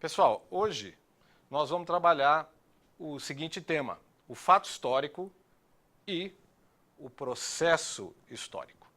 Pessoal, hoje nós vamos trabalhar o seguinte tema: o fato histórico e o processo histórico.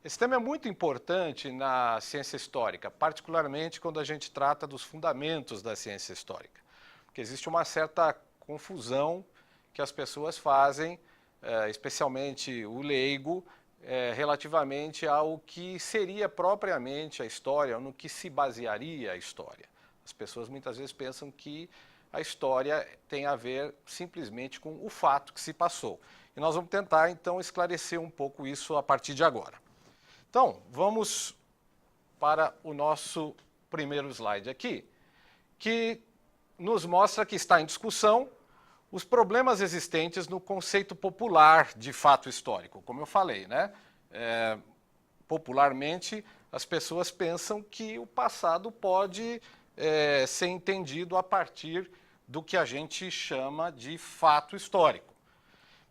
Esse tema é muito importante na ciência histórica, particularmente quando a gente trata dos fundamentos da ciência histórica, porque existe uma certa confusão que as pessoas fazem, especialmente o leigo, relativamente ao que seria propriamente a história, no que se basearia a história. As pessoas muitas vezes pensam que a história tem a ver simplesmente com o fato que se passou. E nós vamos tentar, então, esclarecer um pouco isso a partir de agora. Então, vamos para o nosso primeiro slide aqui, que nos mostra que está em discussão os problemas existentes no conceito popular de fato histórico. Como eu falei, né? Popularmente, as pessoas pensam que o passado pode ser entendido a partir do que a gente chama de fato histórico.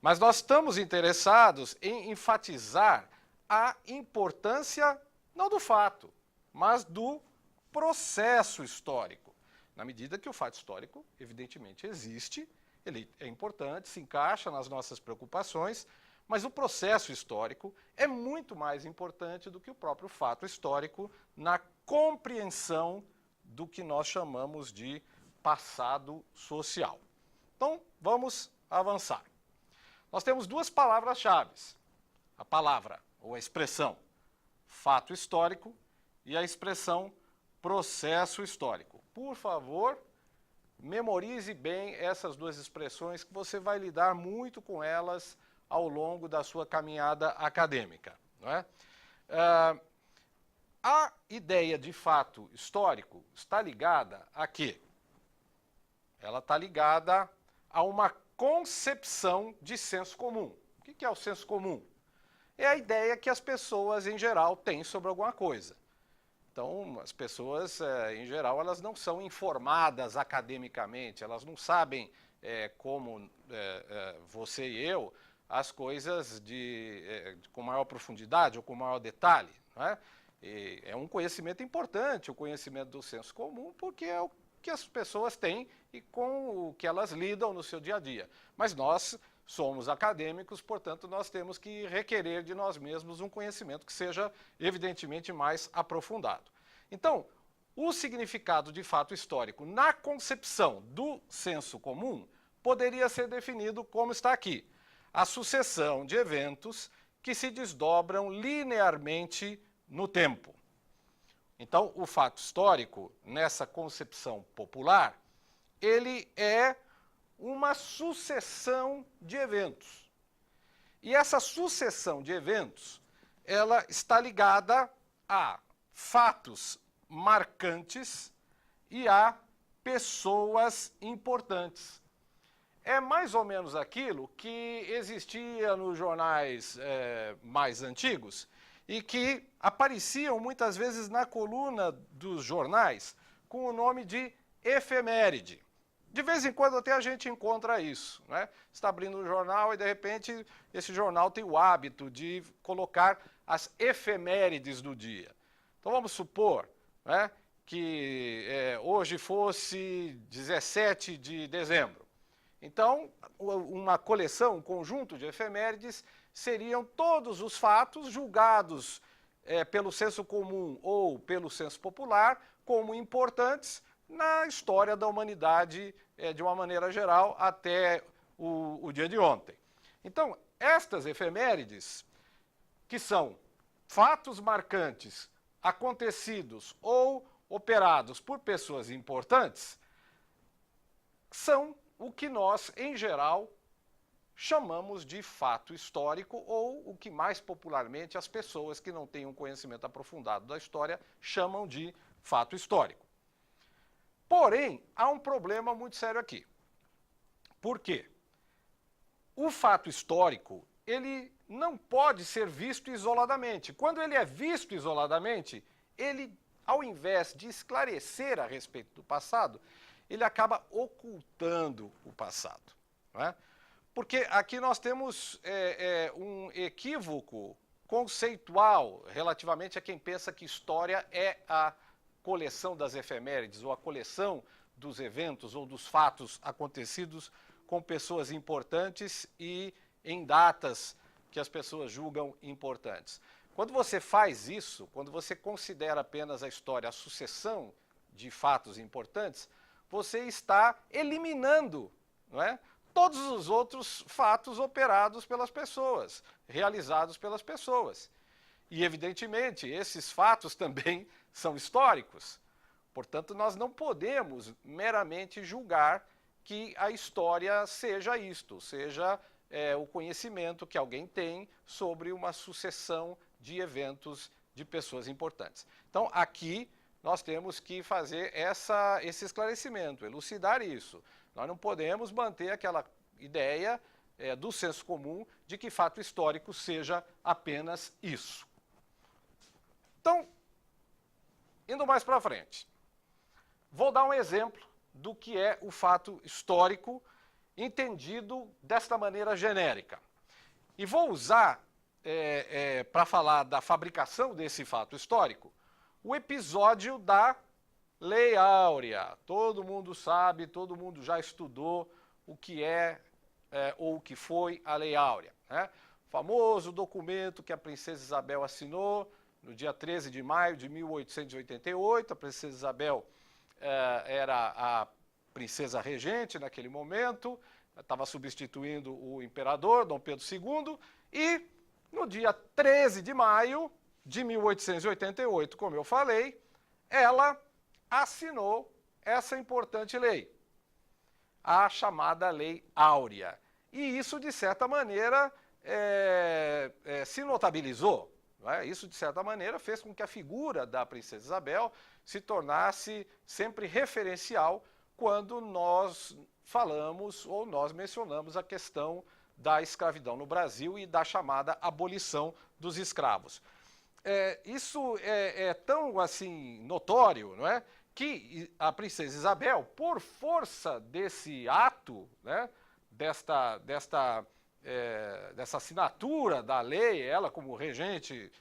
Mas nós estamos interessados em enfatizar a importância, não do fato, mas do processo histórico. Na medida que o fato histórico, evidentemente, existe, ele é importante, se encaixa nas nossas preocupações, mas o processo histórico é muito mais importante do que o próprio fato histórico na compreensão do que nós chamamos de passado social. Então, vamos avançar. Nós temos duas palavras-chave. A palavra, ou a expressão, fato histórico e a expressão processo histórico. Por favor, memorize bem essas duas expressões, que você vai lidar muito com elas ao longo da sua caminhada acadêmica. Não é? A ideia de fato histórico está ligada a quê? Ela está ligada a uma concepção de senso comum. O que é o senso comum? É a ideia que as pessoas, em geral, têm sobre alguma coisa. Então, as pessoas, em geral, elas não são informadas academicamente, elas não sabem, como você e eu, as coisas com maior profundidade ou com maior detalhe. Não é? É um conhecimento importante, o conhecimento do senso comum, porque é o que as pessoas têm e com o que elas lidam no seu dia a dia. Mas nós somos acadêmicos, portanto, nós temos que requerer de nós mesmos um conhecimento que seja, evidentemente, mais aprofundado. Então, o significado de fato histórico na concepção do senso comum poderia ser definido como está aqui: a sucessão de eventos que se desdobram linearmente no tempo. Então, o fato histórico, nessa concepção popular, ele é uma sucessão de eventos. E essa sucessão de eventos, ela está ligada a fatos marcantes e a pessoas importantes. É mais ou menos aquilo que existia nos jornais mais antigos e que apareciam muitas vezes na coluna dos jornais com o nome de efeméride. De vez em quando até a gente encontra isso, né? Você está abrindo um jornal e de repente esse jornal tem o hábito de colocar as efemérides do dia. Então vamos supor, né, que hoje fosse 17 de dezembro. Então, uma coleção, um conjunto de efemérides seriam todos os fatos julgados pelo senso comum ou pelo senso popular como importantes na história da humanidade de uma maneira geral até o dia de ontem. Então, estas efemérides, que são fatos marcantes acontecidos ou operados por pessoas importantes, são o que nós, em geral, chamamos de fato histórico, ou o que mais popularmente as pessoas que não têm um conhecimento aprofundado da história chamam de fato histórico. Porém, há um problema muito sério aqui. Por quê? O fato histórico, ele não pode ser visto isoladamente. Quando ele é visto isoladamente, ele, ao invés de esclarecer a respeito do passado, ele acaba ocultando o passado. Não é? Porque aqui nós temos um equívoco conceitual relativamente a quem pensa que história é a coleção das efemérides, ou a coleção dos eventos ou dos fatos acontecidos com pessoas importantes e em datas que as pessoas julgam importantes. Quando você faz isso, quando você considera apenas a história a sucessão de fatos importantes, você está eliminando, não é, todos os outros fatos operados pelas pessoas, realizados pelas pessoas. E, evidentemente, esses fatos também são históricos. Portanto, nós não podemos meramente julgar que a história seja isto, seja o conhecimento que alguém tem sobre uma sucessão de eventos de pessoas importantes. Então, aqui nós temos que fazer esse esclarecimento, elucidar isso. Nós não podemos manter aquela ideia do senso comum de que fato histórico seja apenas isso. Então, indo mais para frente, vou dar um exemplo do que é o fato histórico entendido desta maneira genérica. E vou usar, para falar da fabricação desse fato histórico, o episódio da Lei Áurea. Todo mundo sabe, todo mundo já estudou o que ou o que foi a Lei Áurea, né? O famoso documento que a princesa Isabel assinou no dia 13 de maio de 1888. A princesa Isabel era a princesa regente naquele momento, estava substituindo o imperador, Dom Pedro II, e no dia 13 de maio de 1888, como eu falei, ela assinou essa importante lei, a chamada Lei Áurea. E isso, de certa maneira, se notabilizou. Não é? Isso, de certa maneira, fez com que a figura da princesa Isabel se tornasse sempre referencial quando nós falamos ou nós mencionamos a questão da escravidão no Brasil e da chamada abolição dos escravos. Isso é tão assim notório, não é, que a princesa Isabel, por força desse ato, né, dessa assinatura da lei, ela como regente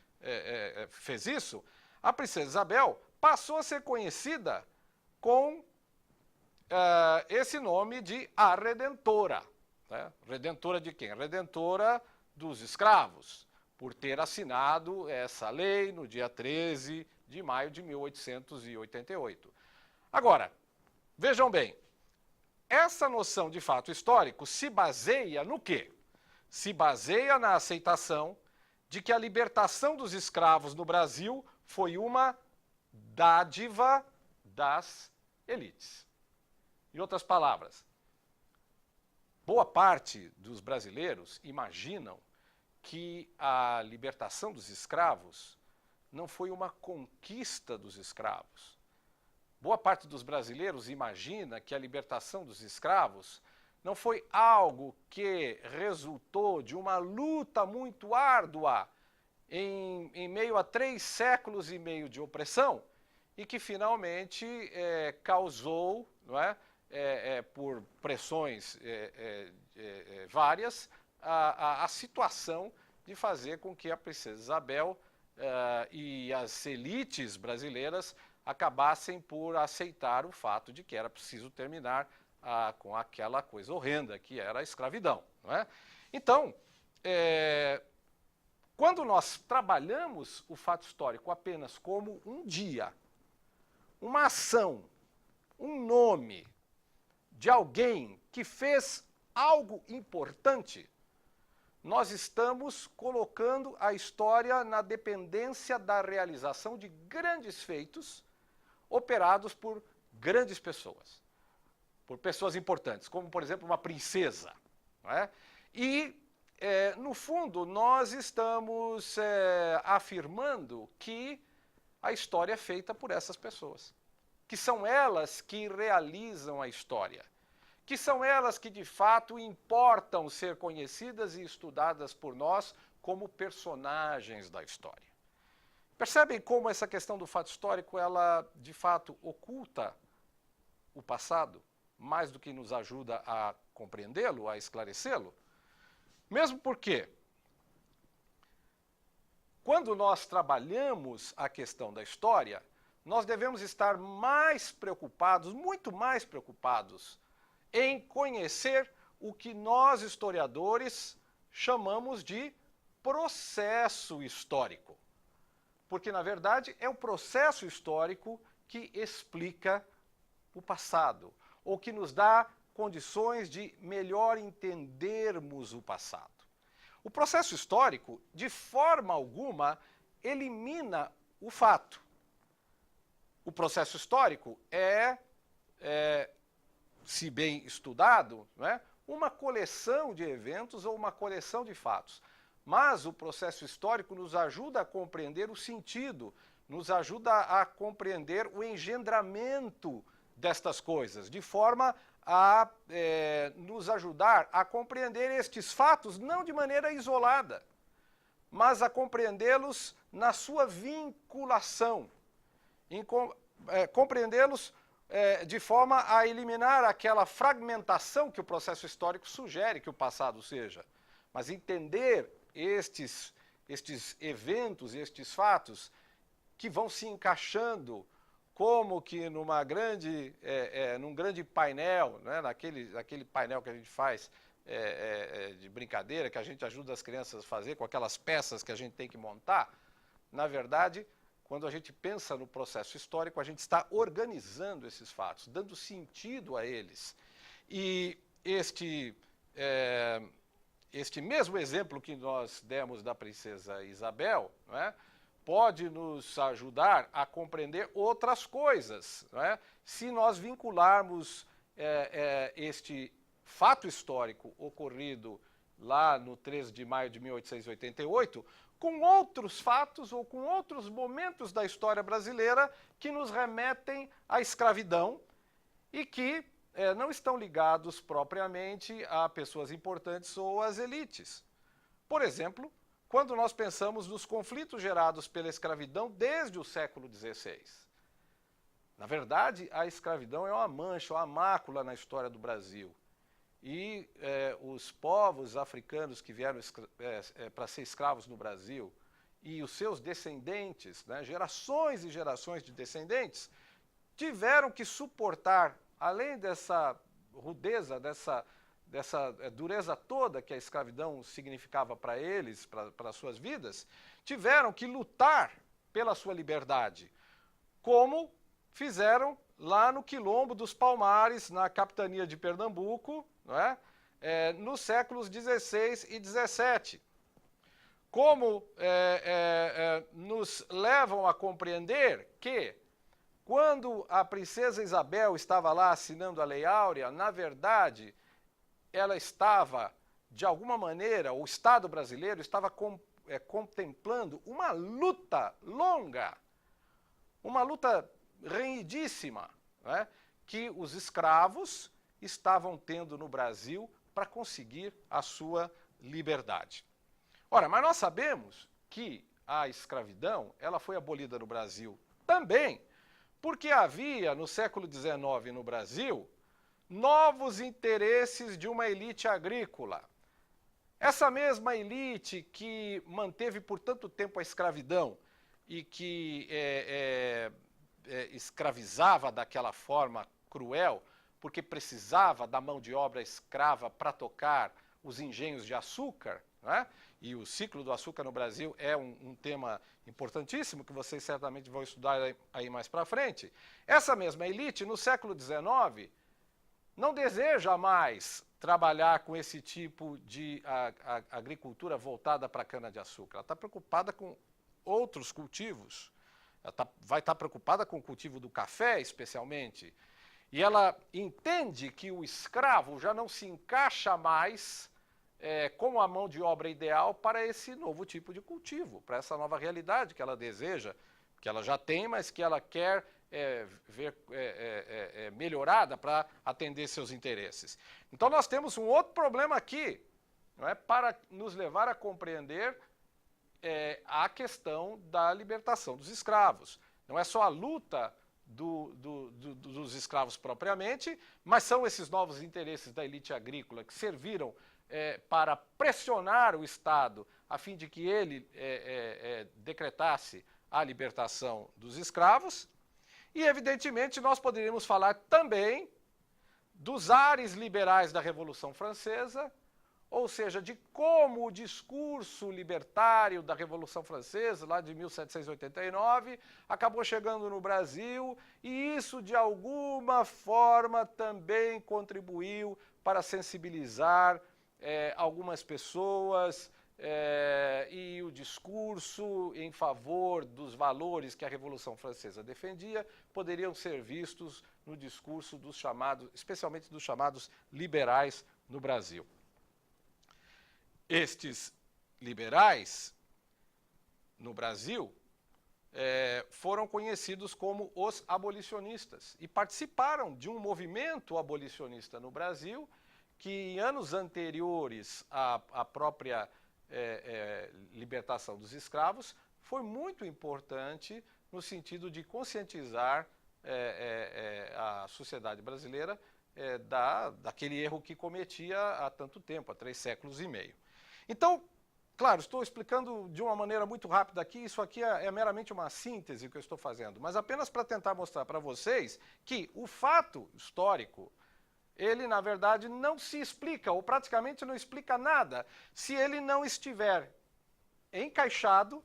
fez isso, a princesa Isabel passou a ser conhecida com esse nome de a Redentora. Né? Redentora de quem? Redentora dos escravos, por ter assinado essa lei no dia 13 de maio de 1888. Agora, vejam bem, essa noção de fato histórico se baseia no quê? Se baseia na aceitação de que a libertação dos escravos no Brasil foi uma dádiva das elites. Em outras palavras, boa parte dos brasileiros imaginam que a libertação dos escravos não foi uma conquista dos escravos. Boa parte dos brasileiros imagina que a libertação dos escravos não foi algo que resultou de uma luta muito árdua em meio a 3 séculos e meio de opressão e que finalmente causou, não é, por pressões várias, a situação de fazer com que a princesa Isabel e as elites brasileiras acabassem por aceitar o fato de que era preciso terminar com aquela coisa horrenda que era a escravidão. Não é? Então, quando nós trabalhamos o fato histórico apenas como um dia, uma ação, um nome de alguém que fez algo importante, nós estamos colocando a história na dependência da realização de grandes feitos operados por grandes pessoas, por pessoas importantes, como, por exemplo, uma princesa. Não é? E, no fundo, nós estamos afirmando que a história é feita por essas pessoas, que são elas que realizam a história, que são elas que, de fato, importam ser conhecidas e estudadas por nós como personagens da história. Percebem como essa questão do fato histórico, ela, de fato, oculta o passado, mais do que nos ajuda a compreendê-lo, a esclarecê-lo? Mesmo porque, quando nós trabalhamos a questão da história, nós devemos estar mais preocupados, muito mais preocupados, em conhecer o que nós, historiadores, chamamos de processo histórico. Porque, na verdade, é o processo histórico que explica o passado, ou que nos dá condições de melhor entendermos o passado. O processo histórico, de forma alguma, elimina o fato. O processo histórico se bem estudado, né, uma coleção de eventos ou uma coleção de fatos. Mas o processo histórico nos ajuda a compreender o sentido, nos ajuda a compreender o engendramento destas coisas, de forma a nos ajudar a compreender estes fatos não de maneira isolada, mas a compreendê-los na sua vinculação, compreendê-los de forma a eliminar aquela fragmentação que o processo histórico sugere que o passado seja, mas entender estes eventos, estes fatos que vão se encaixando como que num grande painel, né, naquele painel que a gente faz de brincadeira, que a gente ajuda as crianças a fazer com aquelas peças que a gente tem que montar. Na verdade, quando a gente pensa no processo histórico, a gente está organizando esses fatos, dando sentido a eles. E este mesmo exemplo que nós demos da princesa Isabel, não é, pode nos ajudar a compreender outras coisas, não é, se nós vincularmos este fato histórico ocorrido lá no 13 de maio de 1888 com outros fatos ou com outros momentos da história brasileira que nos remetem à escravidão e que não estão ligados propriamente a pessoas importantes ou às elites. Por exemplo, quando nós pensamos nos conflitos gerados pela escravidão desde o século XVI. Na verdade, a escravidão é uma mancha, uma mácula na história do Brasil. E os povos africanos que vieram para ser escravos no Brasil e os seus descendentes, né, gerações e gerações de descendentes, tiveram que suportar, além dessa rudeza, dessa dureza toda que a escravidão significava para eles, para as suas vidas, tiveram que lutar pela sua liberdade, como fizeram lá no Quilombo dos Palmares, na capitania de Pernambuco, não é? Nos séculos XVI e XVII. Como nos levam a compreender que, quando a princesa Isabel estava lá assinando a Lei Áurea, na verdade, ela estava, de alguma maneira, o Estado brasileiro estava contemplando uma luta longa, uma luta renhidíssima, né, que os escravos estavam tendo no Brasil para conseguir a sua liberdade. Ora, mas nós sabemos que a escravidão ela foi abolida no Brasil também, porque havia, no século XIX no Brasil, novos interesses de uma elite agrícola. Essa mesma elite que manteve por tanto tempo a escravidão e que escravizava daquela forma cruel, porque precisava da mão de obra escrava para tocar os engenhos de açúcar, né? E o ciclo do açúcar no Brasil é um tema importantíssimo que vocês certamente vão estudar aí mais para frente. Essa mesma elite, no século XIX, não deseja mais trabalhar com esse tipo de agricultura voltada para a cana-de-açúcar. Ela está preocupada com outros cultivos. Ela vai estar preocupada com o cultivo do café, especialmente. E ela entende que o escravo já não se encaixa mais como a mão de obra ideal para esse novo tipo de cultivo, para essa nova realidade que ela deseja, que ela já tem, mas que ela quer ver melhorada para atender seus interesses. Então nós temos um outro problema aqui, não é, para nos levar a compreender a questão da libertação dos escravos. Não é só a luta dos escravos propriamente, mas são esses novos interesses da elite agrícola que serviram para pressionar o Estado a fim de que ele decretasse a libertação dos escravos. E, evidentemente, nós poderíamos falar também dos ares liberais da Revolução Francesa, ou seja, de como o discurso libertário da Revolução Francesa, lá de 1789, acabou chegando no Brasil, e isso, de alguma forma, também contribuiu para sensibilizar algumas pessoas e o discurso em favor dos valores que a Revolução Francesa defendia poderiam ser vistos no discurso dos chamados, especialmente dos chamados liberais no Brasil. Estes liberais no Brasil foram conhecidos como os abolicionistas e participaram de um movimento abolicionista no Brasil que, em anos anteriores à própria libertação dos escravos, foi muito importante no sentido de conscientizar a sociedade brasileira daquele erro que cometia há tanto tempo, há 3 séculos e meio. Então, claro, estou explicando de uma maneira muito rápida aqui, isso aqui é meramente uma síntese que eu estou fazendo, mas apenas para tentar mostrar para vocês que o fato histórico, ele, na verdade, não se explica, ou praticamente não explica nada, se ele não estiver encaixado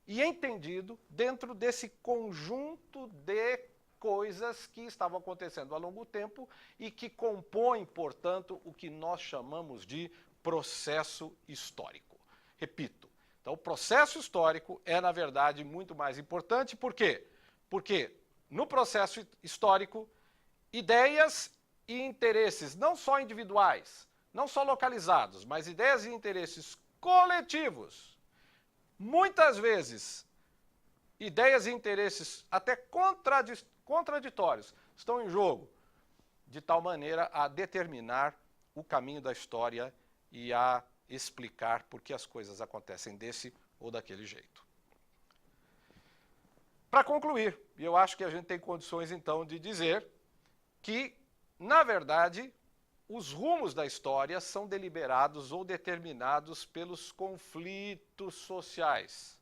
e entendido dentro desse conjunto de coisas que estavam acontecendo ao longo do tempo e que compõem, portanto, o que nós chamamos de processo histórico. Repito, então o processo histórico é, na verdade, muito mais importante. Por quê? Porque no processo histórico, ideias e interesses, não só individuais, não só localizados, mas ideias e interesses coletivos, muitas vezes, ideias e interesses até contraditórios, estão em jogo, de tal maneira a determinar o caminho da história e a explicar por que as coisas acontecem desse ou daquele jeito. Para concluir, eu acho que a gente tem condições, então, de dizer que, na verdade, os rumos da história são deliberados ou determinados pelos conflitos sociais.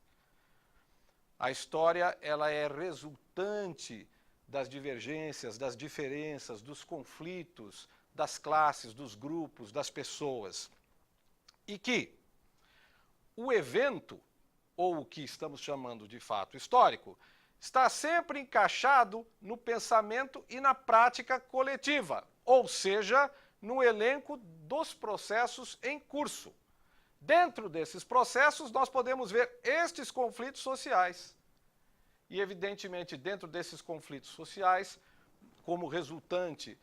A história, ela é resultante das divergências, das diferenças, dos conflitos, das classes, dos grupos, das pessoas. E que o evento, ou o que estamos chamando de fato histórico, está sempre encaixado no pensamento e na prática coletiva, ou seja, no elenco dos processos em curso. Dentro desses processos, nós podemos ver estes conflitos sociais. E, evidentemente, dentro desses conflitos sociais, como resultante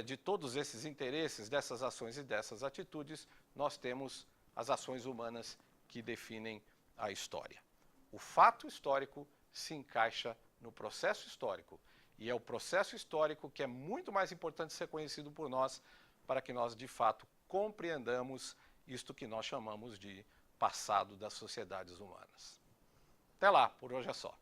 de todos esses interesses, dessas ações e dessas atitudes, nós temos as ações humanas que definem a história. O fato histórico se encaixa no processo histórico, e é o processo histórico que é muito mais importante ser conhecido por nós, para que nós, de fato, compreendamos isto que nós chamamos de passado das sociedades humanas. Até lá, por hoje é só.